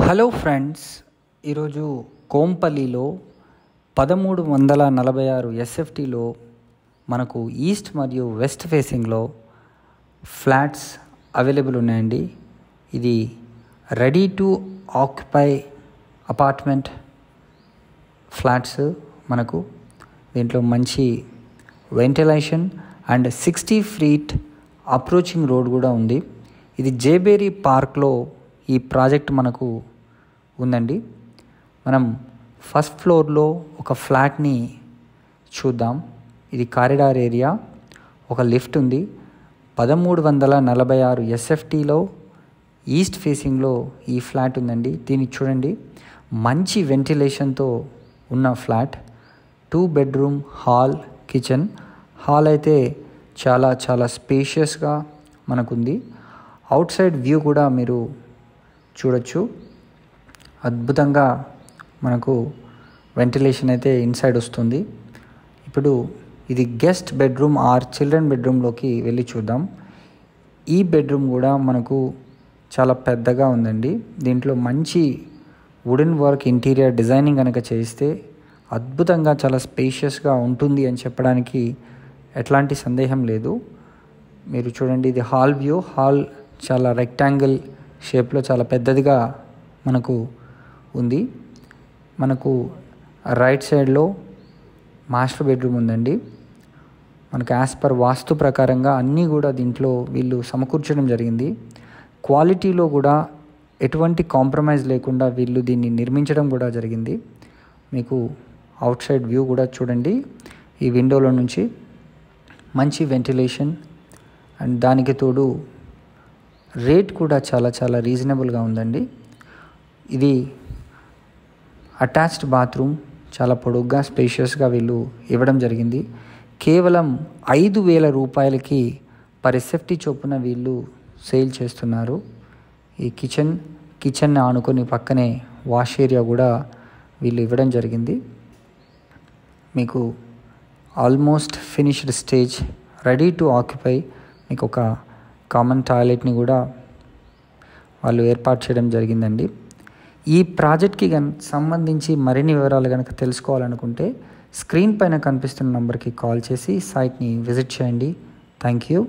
Hello friends, ఈరోజు కోంపల్లిలో 1346 ఎస్ఎఫ్టీలో మనకు east మరియు వెస్ట్ ఫేసింగ్లో ఫ్లాట్స్ అవైలబుల్ ఉన్నాయండి. ఇది ready to occupy apartment flats. మనకు దీంట్లో మంచి ventilation and 60 feet approaching road కూడా ఉంది. ఇది జేబేరీ పార్క్లో ఈ ప్రాజెక్ట్ మనకు ఉందండి. మనం ఫస్ట్ ఫ్లోర్లో ఒక ఫ్లాట్ని చూద్దాం. ఇది కారిడార్ ఏరియా, ఒక లిఫ్ట్ ఉంది. 1346 ఎస్ఎఫ్టీలో ఈస్ట్ ఫేసింగ్లో ఈ ఫ్లాట్ ఉందండి. దీన్ని చూడండి, మంచి వెంటిలేషన్తో ఉన్న flat. 2 bedroom hall, kitchen. Hall అయితే చాలా చాలా స్పేషియస్గా మనకుంది. అవుట్ సైడ్ వ్యూ కూడా మీరు చూడొచ్చు. అద్భుతంగా మనకు వెంటిలేషన్ అయితే ఇన్సైడ్ వస్తుంది. ఇప్పుడు ఇది గెస్ట్ బెడ్రూమ్ ఆర్ చిల్డ్రన్ బెడ్రూమ్లోకి వెళ్ళి చూద్దాం. ఈ బెడ్రూమ్ కూడా మనకు చాలా పెద్దగా ఉందండి. దీంట్లో మంచి వుడెన్ వర్క్ ఇంటీరియర్ డిజైనింగ్ కనుక చేస్తే అద్భుతంగా చాలా స్పేషియస్గా ఉంటుంది అని చెప్పడానికి ఎట్లాంటి సందేహం లేదు. మీరు చూడండి, ఇది హాల్ వ్యూ. హాల్ చాలా రెక్టాంగిల్ షేప్లో చాలా పెద్దదిగా మనకు ఉంది. మనకు రైట్ సైడ్లో మాస్టర్ బెడ్రూమ్ ఉందండి. మనకు యాజ్ పర్ వాస్తు ప్రకారంగా అన్నీ కూడా దీంట్లో వీళ్ళు సమకూర్చడం జరిగింది. క్వాలిటీలో కూడా ఎటువంటి కాంప్రమైజ్ లేకుండా వీళ్ళు దీన్ని నిర్మించడం కూడా జరిగింది. మీకు అవుట్ సైడ్ వ్యూ కూడా చూడండి. ఈ విండోలో నుంచి మంచి వెంటిలేషన్ అండ్ దానికి తోడు రేట్ కూడా చాలా చాలా రీజనబుల్గా ఉందండి. ఇది అటాచ్డ్ బాత్రూమ్, చాలా పొడుగ్గా స్పేషియస్గా వీళ్ళు ఇవ్వడం జరిగింది. కేవలం 5,000 రూపాయలకి పర్ ఎస్ఎఫ్టీ చొప్పున వీళ్ళు సేల్ చేస్తున్నారు. ఈ కిచెన్ ఆనుకొని పక్కనే వాష్ ఏరియా కూడా వీళ్ళు ఇవ్వడం జరిగింది. మీకు almost finished stage, ready to occupy. మీకు ఒక కామన్ టాయిలెట్ని కూడా వాళ్ళు ఏర్పాటు చేయడం జరిగిందండి. ఈ ప్రాజెక్ట్కి సంబంధించి మరిన్ని వివరాలు కనుక తెలుసుకోవాలనుకుంటే స్క్రీన్ పైన కనిపిస్తున్న నంబర్కి కాల్ చేసి సైట్ని విజిట్ చేయండి. Thank you.